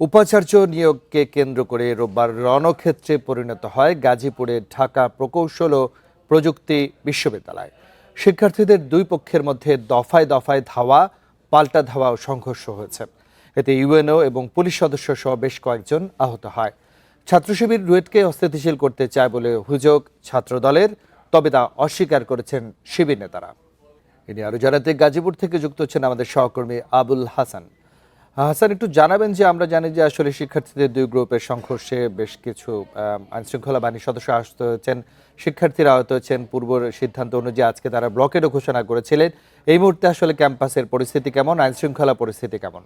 উপাচার্য নিয়োগকে কেন্দ্র করে রোববার রণক্ষেত্রে পরিণত হয় গাজীপুরের ঢাকা প্রকৌশল ও প্রযুক্তি বিশ্ববিদ্যালয়। শিক্ষার্থীদের দুই পক্ষের মধ্যে দফায় দফায় ধাওয়া, পাল্টা ধাওয়া ও সংঘর্ষ হয়েছে। এতে ইউএনও এবং পুলিশ সদস্য সহ বেশ কয়েকজন আহত হয়। ছাত্র শিবির রুয়েটকে অস্থিতিশীল করতে চায় বলে অভিযোগ ছাত্রদলের, তবে তা অস্বীকার করেছেন শিবির নেতারা। এ নিয়ে আরো জানাতে গাজীপুর থেকে যুক্ত হচ্ছেন আমাদের সহকর্মী আবুল হাসান। হাসান, একটু জানাবেন যে আমরা জানি যে আসলে শিক্ষার্থীদের দুই গ্রুপের সংঘর্ষে বেশ কিছু আইনশৃঙ্খলা বাহিনীর সদস্য আহত হয়েছেন, শিক্ষার্থীরা আহত হয়েছেন। পূর্ব সিদ্ধান্ত অনুযায়ী আজকে তারা ব্লকেডও ঘোষণা করেছিলেন। এই মুহূর্তে আসলে ক্যাম্পাসের পরিস্থিতি কেমন, আইনশৃঙ্খলা পরিস্থিতি কেমন?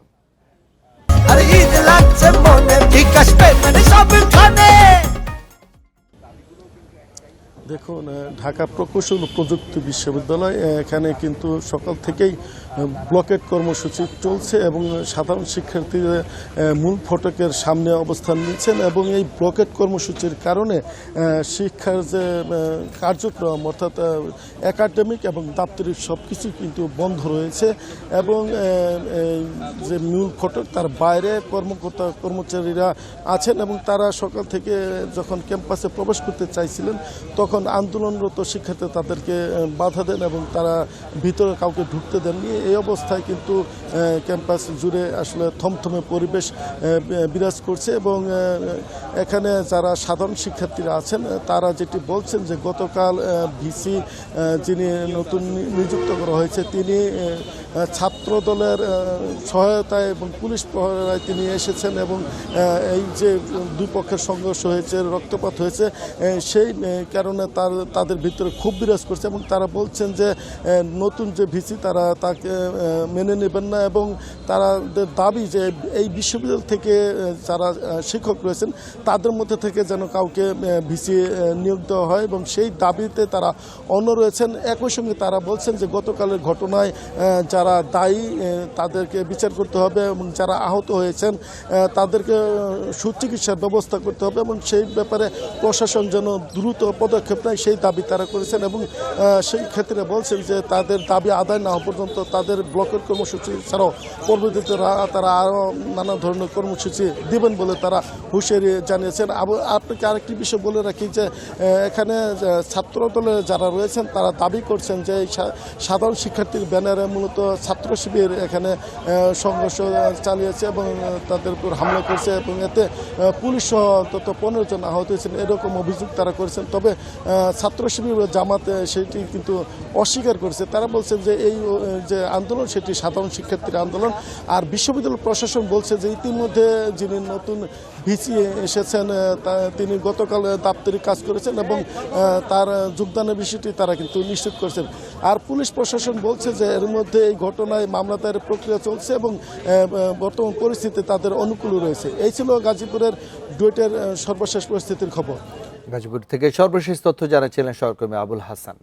দেখুন, ঢাকা প্রকৌশল ও প্রযুক্তি বিশ্ববিদ্যালয় এখানে কিন্তু সকাল থেকেই ব্লকেট কর্মসূচি চলছে এবং সাধারণ শিক্ষার্থীরা মূল ফটকের সামনে অবস্থান নিচ্ছেন এবং এই ব্লকেট কর্মসূচির কারণে শিক্ষার যে কার্যক্রম অর্থাৎ একাডেমিক এবং দাপ্তরিক সব কিছু কিন্তু বন্ধ রয়েছে এবং যে মূল ফটক তার বাইরে কর্মচারীরা আছেন এবং তারা সকাল থেকে যখন ক্যাম্পাসে প্রবেশ করতে চাইছিলেন তখন আন্দোলনরত শিক্ষার্থী তাদেরকে বাধা দেন এবং তারা ভিতরে কাউকে ঢুকতে দেননি। এই অবস্থায় কিন্তু ক্যাম্পাস জুড়ে আসলে থমথমে পরিবেশ বিরাজ করছে এবং এখানে যারা সাধারণ শিক্ষার্থীরা আছেন তারা যেটি বলছেন যে গতকাল ভিসি যিনি নতুন নিযুক্ত করা হয়েছে তিনি ছাত্র দলের সহায়তায় এবং পুলিশ প্রহরায় তিনি এসেছেন এবং এই যে দুই পক্ষের সংঘর্ষ হয়েছে, রক্তপাত হয়েছে, সেই কারণে তাদের ভিতরে খুব বিরাজ করছে এবং তারা বলছেন যে নতুন যে ভিসি তারা তাকে মেনে নেবেন না এবং তাদের দাবি যে এই বিশ্ববিদ্যালয় থেকে যারা শিক্ষক রয়েছেন তাদের মধ্যে থেকে যেন কাউকে ভিসি নিয়োগ দেওয়া হয় এবং সেই দাবিতে তারা অন্য রয়েছেন। একই সঙ্গে তারা বলছেন যে গতকালের ঘটনায় যারা দায়ী তাদেরকে বিচার করতে হবে এবং যারা আহত হয়েছেন তাদেরকে সুচিকিৎসার ব্যবস্থা করতে হবে এবং সেই ব্যাপারে প্রশাসন যেন দ্রুত পদক্ষেপ নেয় সেই দাবি তারা করেছেন এবং সেই ক্ষেত্রে বলছেন যে তাদের দাবি আদায় না হওয়া পর্যন্ত তাদের ব্লকের কর্মসূচি ছাড়াও পরবর্তীতে তারা আরও নানা ধরনের কর্মসূচি দেবেন বলে তারা হুঁশিয়ারি জানিয়েছেন। আপনাকে আরেকটি বিষয় বলে রাখি যে এখানে ছাত্র দলের যারা রয়েছেন তারা দাবি করছেন যে সাধারণ শিক্ষার্থীর ব্যানারে মূলত ছাত্র শিবির এখানে সংঘর্ষ চালিয়েছে এবং তাদের উপর হামলা করছে এবং এতে পুলিশ সহ অন্তত 15 জন আহত হয়েছেন এরকম অভিযোগ তারা করেছেন। তবে ছাত্র শিবির জামাতে সেটি কিন্তু অস্বীকার করেছে। তারা বলছেন যে এই যে আন্দোলন সেটি সাধারণ শিক্ষার্থীর আন্দোলন। আর বিশ্ববিদ্যালয় প্রশাসন বলছে যে ইতিমধ্যে যিনি নতুন ভিসি এসেছেন তিনি গতকাল দাপ্তরিক কাজ করেছেন এবং তার যোগদানের বিষয়টি তারা কিন্তু নিশ্চিত করেছেন। আর পুলিশ প্রশাসন বলছে যে এর মধ্যে এই ঘটনায় মামলা দায়েরের প্রক্রিয়া চলছে এবং বর্তমান পরিস্থিতি তাদের অনুকূল রয়েছে। এই ছিল গাজীপুরের ডুয়েটের সর্বশেষ পরিস্থিতির খবর। গাজীপুর থেকে সর্বশেষ তথ্য জানাচ্ছিলেন সহকর্মী আবুল হাসান।